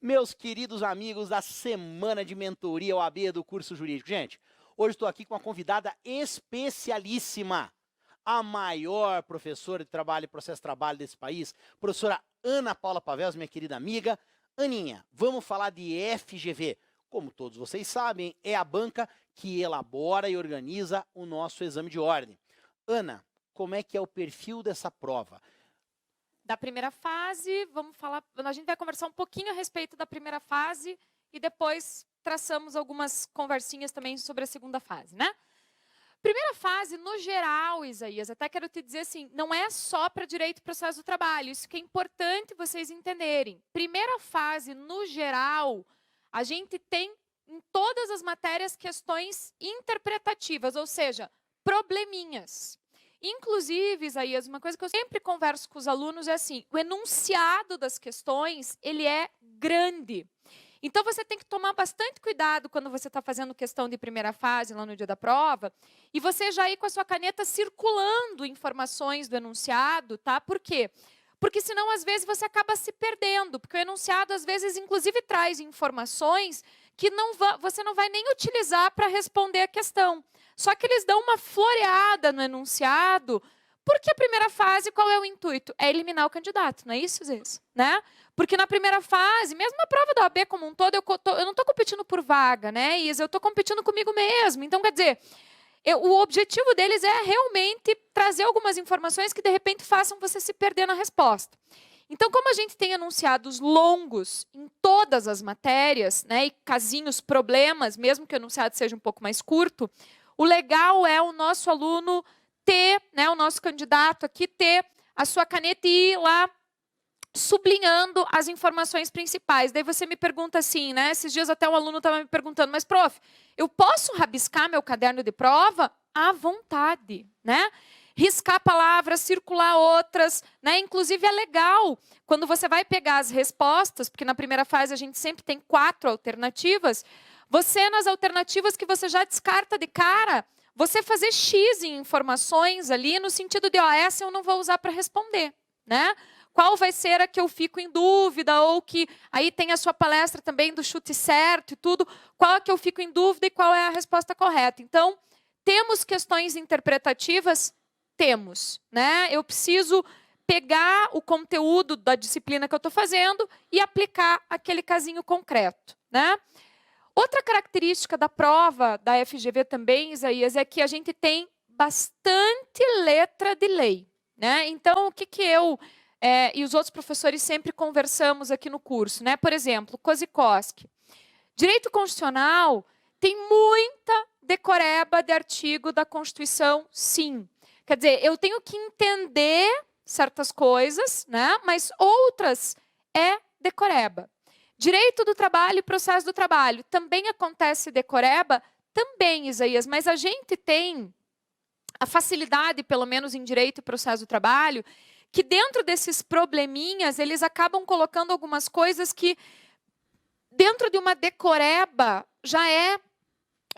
Meus queridos amigos da Semana de Mentoria OAB do curso jurídico. Gente, hoje estou aqui com uma convidada especialíssima, a maior professora de trabalho e processo de trabalho desse país, professora Ana Paula Pavels, minha querida amiga. Aninha, vamos falar de FGV. Como todos vocês sabem, é a banca que elabora e organiza o nosso exame de ordem. Ana, como é que é o perfil dessa prova? Da primeira fase, vamos falar, a gente vai conversar um pouquinho a respeito da primeira fase e depois traçamos algumas conversinhas também sobre a segunda fase, né? Primeira fase, no geral, Isaías, até quero te dizer assim, não é só para direito e processo do trabalho, isso que é importante vocês entenderem. Primeira fase, no geral, a gente tem em todas as matérias questões interpretativas, ou seja, probleminhas. Inclusive, Isaías, uma coisa que eu sempre converso com os alunos é assim, o enunciado das questões, ele é grande. Então, você tem que tomar bastante cuidado quando você está fazendo questão de primeira fase, lá no dia da prova, e você já ir com a sua caneta circulando informações do enunciado, tá? Por quê? Porque senão, às vezes, você acaba se perdendo, porque o enunciado, às vezes, inclusive, traz informações que você não vai nem utilizar para responder a questão. Só que eles dão uma floreada no enunciado, porque a primeira fase, qual é o intuito? É eliminar o candidato, não é isso, Zé? Né? Porque na primeira fase, mesmo na prova da OAB como um todo, eu não estou competindo por vaga, né, Isa? Eu estou competindo comigo mesmo. Então, quer dizer, o objetivo deles é realmente trazer algumas informações que, de repente, façam você se perder na resposta. Então, como a gente tem enunciados longos em todas as matérias, né, e casinhos, problemas, mesmo que o enunciado seja um pouco mais curto, o legal é o nosso aluno ter, né, o nosso candidato aqui, ter a sua caneta e ir lá sublinhando as informações principais. Daí você me pergunta assim, né? Esses dias até um aluno estava me perguntando, mas, prof, eu posso rabiscar meu caderno de prova? À vontade, né? Riscar palavras, circular outras, né? Inclusive é legal quando você vai pegar as respostas, porque na primeira fase a gente sempre tem 4 alternativas, você nas alternativas que você já descarta de cara, você fazer X em informações ali no sentido de, ó, essa eu não vou usar para responder, né? Qual vai ser a que eu fico em dúvida, ou que aí tem a sua palestra também do chute certo e tudo, qual a que eu fico em dúvida e qual é a resposta correta. Então, temos questões interpretativas? Temos, né? Eu preciso pegar o conteúdo da disciplina que eu estou fazendo e aplicar aquele casinho concreto, né? Outra característica da prova da FGV também, Isaías, é que a gente tem bastante letra de lei, né? Então, o que eu e os outros professores sempre conversamos aqui no curso, né? Por exemplo, Kozikowski. Direito constitucional tem muita decoreba de artigo da Constituição, sim. Quer dizer, eu tenho que entender certas coisas, né? Mas outras é decoreba. Direito do trabalho e processo do trabalho. Também acontece decoreba? Também, Isaías, mas a gente tem a facilidade, pelo menos em direito e processo do trabalho, que dentro desses probleminhas, eles acabam colocando algumas coisas que, dentro de uma decoreba, já é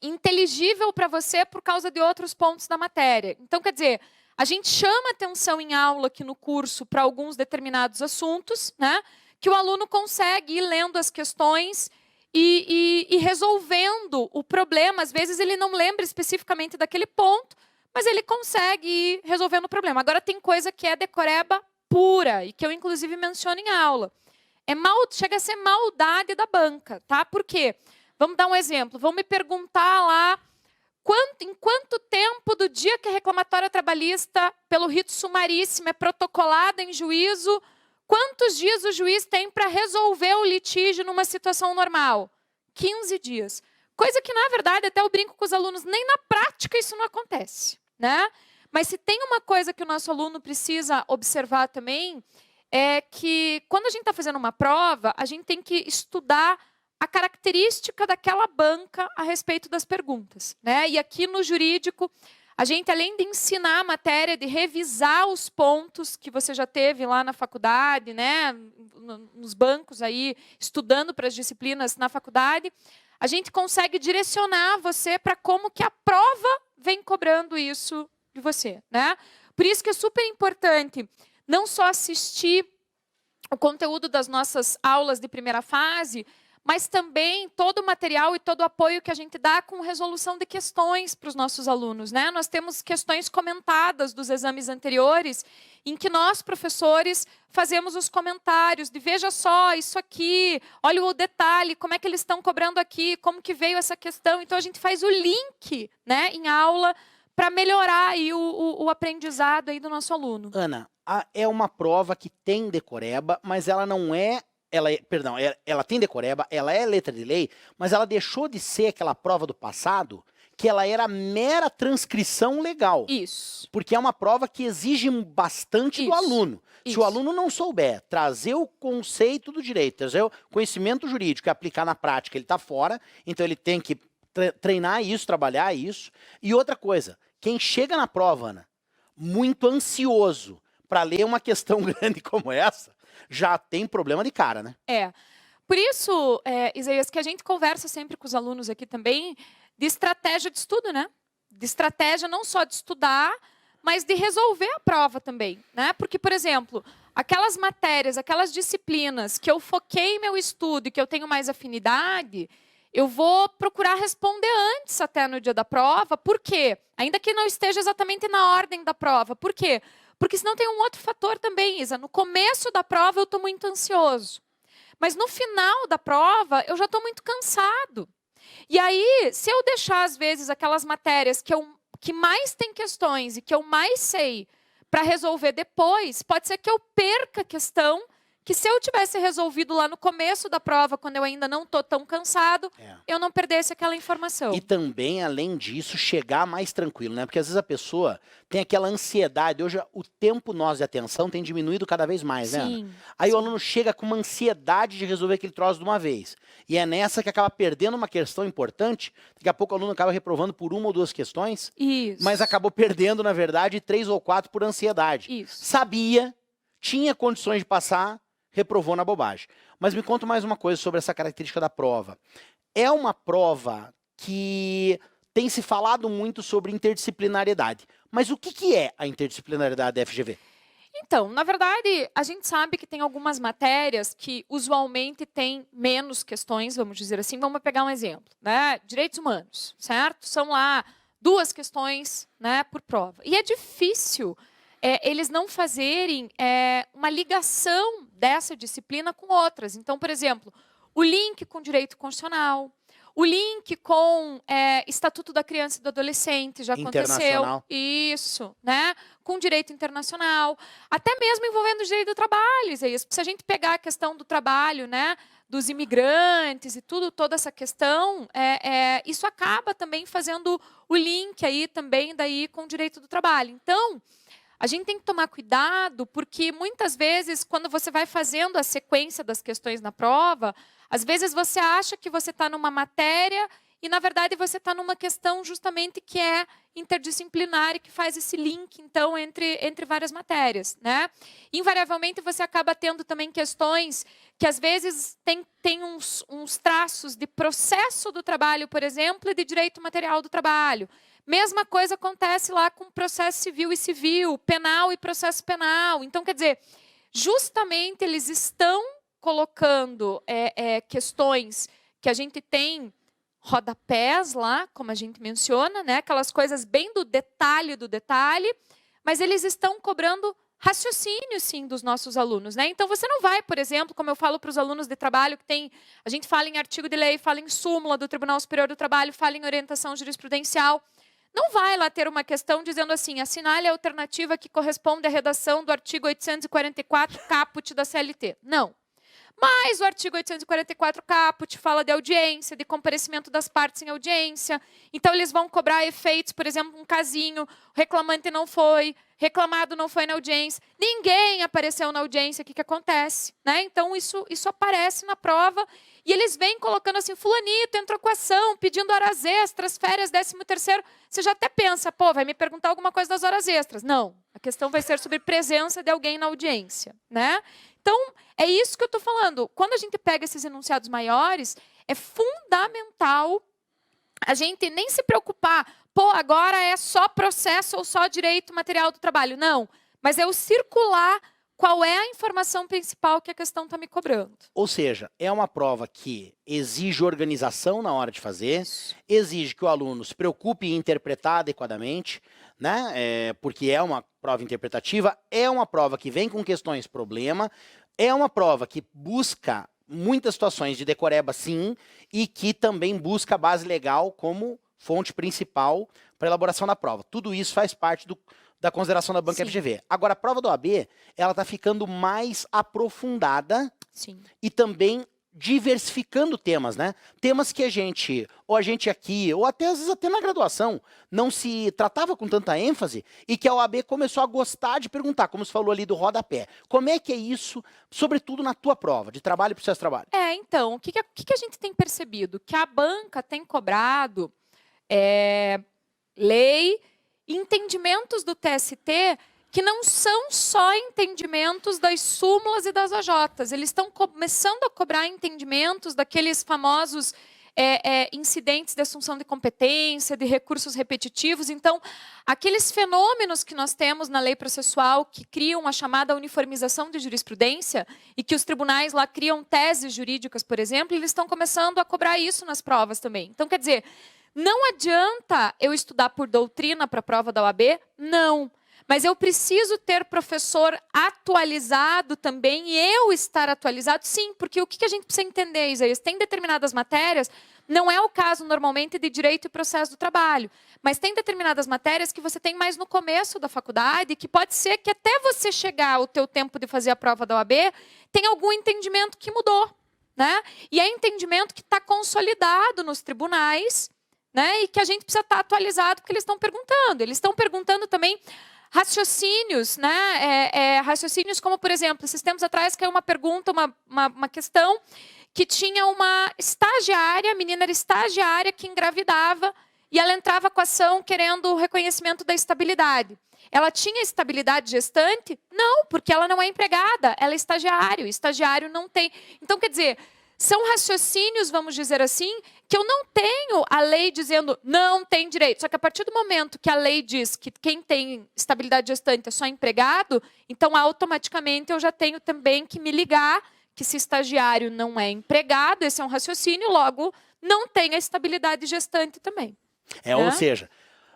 inteligível para você por causa de outros pontos da matéria. Então, quer dizer, a gente chama atenção em aula aqui no curso para alguns determinados assuntos, né, que o aluno consegue ir lendo as questões e resolvendo o problema. Às vezes ele não lembra especificamente daquele ponto, mas ele consegue ir resolvendo o problema. Agora, tem coisa que é decoreba pura, e que eu, inclusive, menciono em aula. Chega a ser maldade da banca, tá? Por quê? Vamos dar um exemplo. Vão me perguntar lá, em quanto tempo do dia que a reclamatória trabalhista, pelo rito sumaríssimo, é protocolada em juízo, quantos dias o juiz tem para resolver o litígio numa situação normal? 15 dias. Coisa que, na verdade, até eu brinco com os alunos, nem na prática isso não acontece, né? Mas se tem uma coisa que o nosso aluno precisa observar também, é que quando a gente está fazendo uma prova, a gente tem que estudar a característica daquela banca a respeito das perguntas, né? E aqui no jurídico, a gente, além de ensinar a matéria, de revisar os pontos que você já teve lá na faculdade, né? Nos bancos aí, estudando para as disciplinas na faculdade, a gente consegue direcionar você para como que a prova vem cobrando isso de você, né? Por isso que é super importante não só assistir o conteúdo das nossas aulas de primeira fase, mas também todo o material e todo o apoio que a gente dá com resolução de questões para os nossos alunos, né? Nós temos questões comentadas dos exames anteriores, em que nós, professores, fazemos os comentários de veja só, isso aqui, olha o detalhe, como é que eles estão cobrando aqui, como que veio essa questão. Então, a gente faz o link, né, em aula para melhorar aí o aprendizado aí do nosso aluno. Ana, é uma prova que tem decoreba, mas ela não é... ela tem decoreba, ela é letra de lei, mas ela deixou de ser aquela prova do passado que ela era mera transcrição legal. Isso. Porque é uma prova que exige bastante do aluno. Se o aluno não souber trazer o conceito do direito, trazer o conhecimento jurídico e aplicar na prática, ele está fora, então ele tem que treinar isso, trabalhar isso. E outra coisa, quem chega na prova, Ana, muito ansioso para ler uma questão grande como essa, já tem problema de cara, né? Por isso, Isaías, que a gente conversa sempre com os alunos aqui também de estratégia de estudo, né? De estratégia não só de estudar, mas de resolver a prova também, né? Porque, por exemplo, aquelas matérias, aquelas disciplinas que eu foquei meu estudo e que eu tenho mais afinidade, eu vou procurar responder antes até no dia da prova. Por quê? Ainda que não esteja exatamente na ordem da prova. Por quê? Porque senão tem um outro fator também, Isa. No começo da prova eu estou muito ansioso. Mas no final da prova eu já estou muito cansado. E aí, se eu deixar, às vezes, aquelas matérias que mais tem questões e que eu mais sei para resolver depois, pode ser que eu perca a questão que se eu tivesse resolvido lá no começo da prova, quando eu ainda não estou tão cansado, eu não perdesse aquela informação. E também, além disso, chegar mais tranquilo, né? Porque às vezes a pessoa tem aquela ansiedade. Hoje, o tempo nosso de atenção tem diminuído cada vez mais, né, Ana? Aí o aluno chega com uma ansiedade de resolver aquele troço de uma vez. E é nessa que acaba perdendo uma questão importante. Daqui a pouco o aluno acaba reprovando por 1 ou 2 questões. Isso. Mas acabou perdendo, na verdade, 3 ou 4 por ansiedade. Isso. Sabia, tinha condições de passar, reprovou na bobagem. Mas me conta mais uma coisa sobre essa característica da prova. É uma prova que tem se falado muito sobre interdisciplinariedade. Mas o que é a interdisciplinariedade da FGV? Então, na verdade, a gente sabe que tem algumas matérias que usualmente têm menos questões, vamos dizer assim. Vamos pegar um exemplo, né? Direitos humanos, certo? São lá 2 questões, né, por prova. E é difícil eles não fazerem uma ligação dessa disciplina com outras. Então, por exemplo, o link com direito constitucional, o link com Estatuto da Criança e do Adolescente, já aconteceu. Isso, né? Com direito internacional, até mesmo envolvendo o direito do trabalho, Isaías. Se a gente pegar a questão do trabalho, né, dos imigrantes e toda essa questão, isso acaba também fazendo o link aí também daí com o direito do trabalho. Então, a gente tem que tomar cuidado, porque muitas vezes, quando você vai fazendo a sequência das questões na prova, às vezes você acha que você está numa matéria e, na verdade, você está numa questão justamente que é interdisciplinar e que faz esse link, então, entre várias matérias, né? Invariavelmente, você acaba tendo também questões que, às vezes, tem uns traços de processo do trabalho, por exemplo, e de direito material do trabalho. Mesma coisa acontece lá com processo civil e civil, penal e processo penal. Então, quer dizer, justamente eles estão colocando questões que a gente tem rodapés lá, como a gente menciona, né? Aquelas coisas bem do detalhe, mas eles estão cobrando raciocínio, sim, dos nossos alunos, né? Então, você não vai, por exemplo, como eu falo para os alunos de trabalho, a gente fala em artigo de lei, fala em súmula do Tribunal Superior do Trabalho, fala em orientação jurisprudencial. Não vai lá ter uma questão dizendo assim, assinale a alternativa que corresponde à redação do artigo 844 caput da CLT. Não. Mas o artigo 844 caput fala de audiência, de comparecimento das partes em audiência. Então, eles vão cobrar efeitos, por exemplo, um casinho, o reclamante não foi, reclamado não foi na audiência, ninguém apareceu na audiência, o que acontece? Né? Então, isso aparece na prova e eles vêm colocando assim, fulanito entrou com ação, pedindo horas extras, férias, 13º. Você já até pensa, pô, vai me perguntar alguma coisa das horas extras. Não, a questão vai ser sobre presença de alguém na audiência, né? Então, é isso que eu estou falando. Quando a gente pega esses enunciados maiores, é fundamental a gente nem se preocupar, pô, agora é só processo ou só direito material do trabalho. Não, mas é o circular qual é a informação principal que a questão está me cobrando. Ou seja, é uma prova que exige organização na hora de fazer, exige que o aluno se preocupe em interpretar adequadamente, né? Porque é uma prova interpretativa, é uma prova que vem com questões problema, é uma prova que busca muitas situações de decoreba, sim, e que também busca a base legal como fonte principal para elaboração da prova. Tudo isso faz parte da consideração da banca Sim. FGV. Agora, a prova do OAB, ela está ficando mais aprofundada Sim. e também diversificando temas, né? Temas que a gente aqui, ou até às vezes até na graduação, não se tratava com tanta ênfase e que a OAB começou a gostar de perguntar, como você falou ali do rodapé. Como é que é isso, sobretudo na tua prova, de trabalho e processo de trabalho? Então, o que a gente tem percebido? Que a banca tem cobrado lei, entendimentos do TST que não são só entendimentos das súmulas e das AJs. Eles estão começando a cobrar entendimentos daqueles famosos incidentes de assunção de competência, de recursos repetitivos. Então, aqueles fenômenos que nós temos na lei processual que criam a chamada uniformização de jurisprudência e que os tribunais lá criam teses jurídicas, por exemplo, eles estão começando a cobrar isso nas provas também. Então, quer dizer, não adianta eu estudar por doutrina para a prova da OAB? Não. Mas eu preciso ter professor atualizado também e eu estar atualizado, sim, porque o que a gente precisa entender, Isaías? Tem determinadas matérias, não é o caso normalmente de direito e processo do trabalho, mas tem determinadas matérias que você tem mais no começo da faculdade, que pode ser que até você chegar ao teu tempo de fazer a prova da OAB, tem algum entendimento que mudou, né? E é entendimento que está consolidado nos tribunais, né? E que a gente precisa estar atualizado porque eles estão perguntando. Eles estão perguntando também raciocínios, né? Raciocínios como, por exemplo, esses tempos atrás caiu uma pergunta, uma questão que tinha uma estagiária, a menina era estagiária que engravidava e ela entrava com a ação querendo o reconhecimento da estabilidade. Ela tinha estabilidade gestante? Não, porque ela não é empregada, ela é estagiário, estagiário não tem. Então, quer dizer, são raciocínios, vamos dizer assim, que eu não tenho a lei dizendo não tem direito. Só que a partir do momento que a lei diz que quem tem estabilidade gestante é só empregado, então automaticamente eu já tenho também que me ligar que se estagiário não é empregado, esse é um raciocínio, logo não tem a estabilidade gestante também. Ou seja,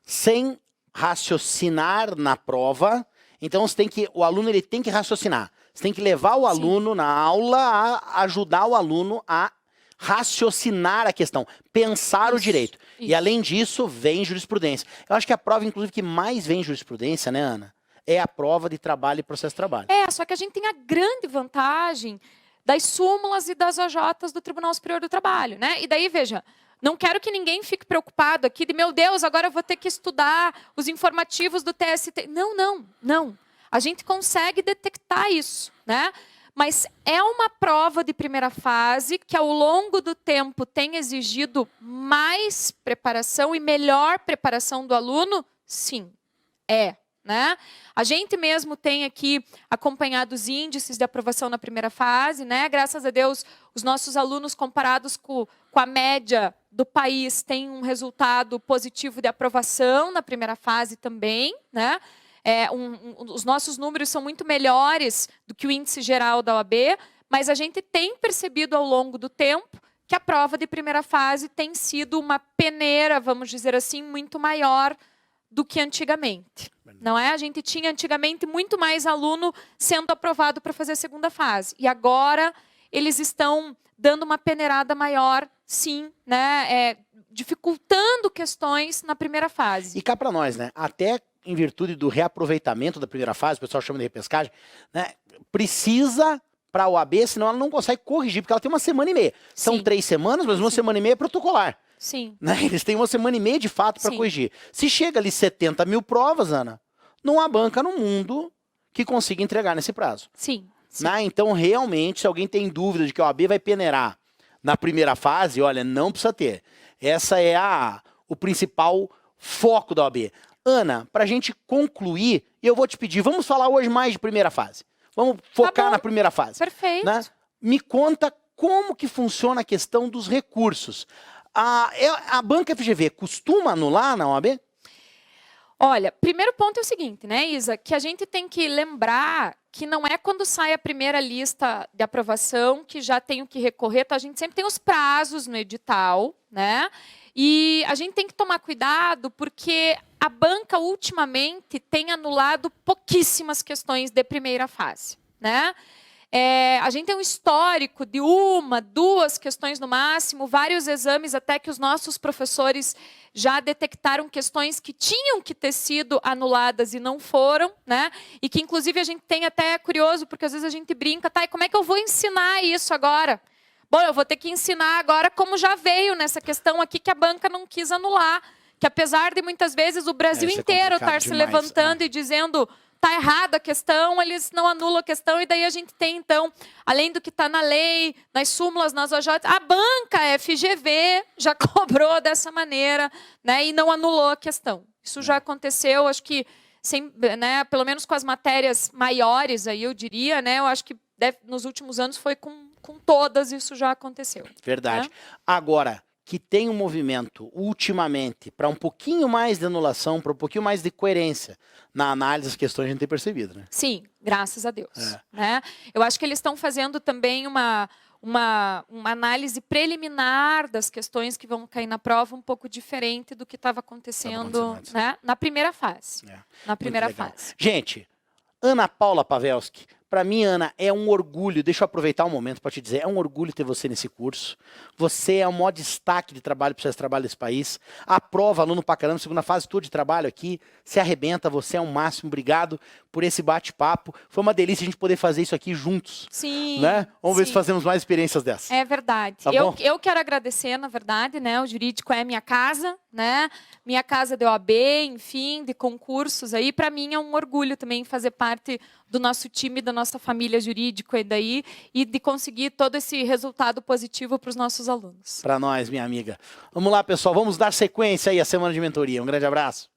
sem raciocinar na prova, então o aluno ele tem que raciocinar. Você tem que levar o aluno na aula a ajudar o aluno a raciocinar a questão, pensar o direito. E além disso, vem jurisprudência. Eu acho que a prova, inclusive, que mais vem jurisprudência, né, Ana? É a prova de trabalho e processo de trabalho. Só que a gente tem a grande vantagem das súmulas e das AJs do Tribunal Superior do Trabalho, né? E daí, veja, não quero que ninguém fique preocupado aqui de, meu Deus, agora eu vou ter que estudar os informativos do TST. Não. A gente consegue detectar isso, né? Mas é uma prova de primeira fase que, ao longo do tempo, tem exigido mais preparação e melhor preparação do aluno? Sim, né? A gente mesmo tem aqui acompanhado os índices de aprovação na primeira fase, né? Graças a Deus, os nossos alunos, comparados com a média do país, têm um resultado positivo de aprovação na primeira fase também, né? Os nossos números são muito melhores do que o índice geral da OAB, mas a gente tem percebido ao longo do tempo que a prova de primeira fase tem sido uma peneira, vamos dizer assim, muito maior do que antigamente. Não é? A gente tinha antigamente muito mais aluno sendo aprovado para fazer a segunda fase. E agora eles estão dando uma peneirada maior, sim, né? Dificultando questões na primeira fase. E cá para nós, né? Até em virtude do reaproveitamento da primeira fase, o pessoal chama de repescagem, né? Precisa para a OAB, senão ela não consegue corrigir, porque ela tem 1 semana e meia. São 3 semanas, mas 1 semana e meia é protocolar. Sim. Né? Eles têm 1 semana e meia de fato para corrigir. Se chega ali 70 mil provas, Ana, não há banca no mundo que consiga entregar nesse prazo. Sim. Né? Então, realmente, se alguém tem dúvida de que a OAB vai peneirar na primeira fase, olha, não precisa ter. Essa é o principal foco da OAB. Ana, para a gente concluir, eu vou te pedir, vamos falar hoje mais de primeira fase. Vamos focar na primeira fase. Perfeito. Né? Me conta como que funciona a questão dos recursos. A banca FGV costuma anular na OAB? Olha, primeiro ponto é o seguinte, né, Isa? Que a gente tem que lembrar que não é quando sai a primeira lista de aprovação que já tenho que recorrer, tá? A gente sempre tem os prazos no edital, né? E a gente tem que tomar cuidado porque a banca ultimamente tem anulado pouquíssimas questões de primeira fase, né? A gente tem um histórico de 1, 2 questões no máximo, vários exames até que os nossos professores já detectaram questões que tinham que ter sido anuladas e não foram, né? E que, inclusive, a gente tem até curioso, porque às vezes a gente brinca, tá, e como é que eu vou ensinar isso agora? Bom, eu vou ter que ensinar agora como já veio nessa questão aqui que a banca não quis anular, que apesar de muitas vezes o Brasil inteiro estar se levantando e dizendo está errada a questão, eles não anulam a questão, e daí a gente tem, então, além do que está na lei, nas súmulas, nas OJ, a banca FGV já cobrou dessa maneira, né, e não anulou a questão. Isso já aconteceu, acho que, né, pelo menos com as matérias maiores, aí eu diria, né, eu acho que nos últimos anos foi com todas, isso já aconteceu. Verdade. Né? Agora, que tem um movimento, ultimamente, para um pouquinho mais de anulação, para um pouquinho mais de coerência na análise das questões, a gente tem percebido, né? Sim, graças a Deus. Né? Eu acho que eles estão fazendo também uma análise preliminar das questões que vão cair na prova um pouco diferente do que estava acontecendo, né? Na primeira fase. Na primeira fase. Gente, Ana Paula Pavelski, para mim, Ana, é um orgulho, deixa eu aproveitar um momento para te dizer, é um orgulho ter você nesse curso. Você é o maior destaque de trabalho, processo de trabalho desse país. Aprova aluno pra caramba, segunda fase toda de trabalho aqui, se arrebenta, você é o máximo. Obrigado por esse bate-papo. Foi uma delícia a gente poder fazer isso aqui juntos. Sim. Né? Vamos ver se fazemos mais experiências dessas. É verdade. Tá eu quero agradecer, na verdade, né? O jurídico é minha casa, né? Minha casa de OAB, enfim, de concursos aí. Para mim é um orgulho também fazer parte do nosso time, da nossa família jurídica e de conseguir todo esse resultado positivo para os nossos alunos. Para nós, minha amiga. Vamos lá, pessoal, vamos dar sequência aí à semana de mentoria. Um grande abraço.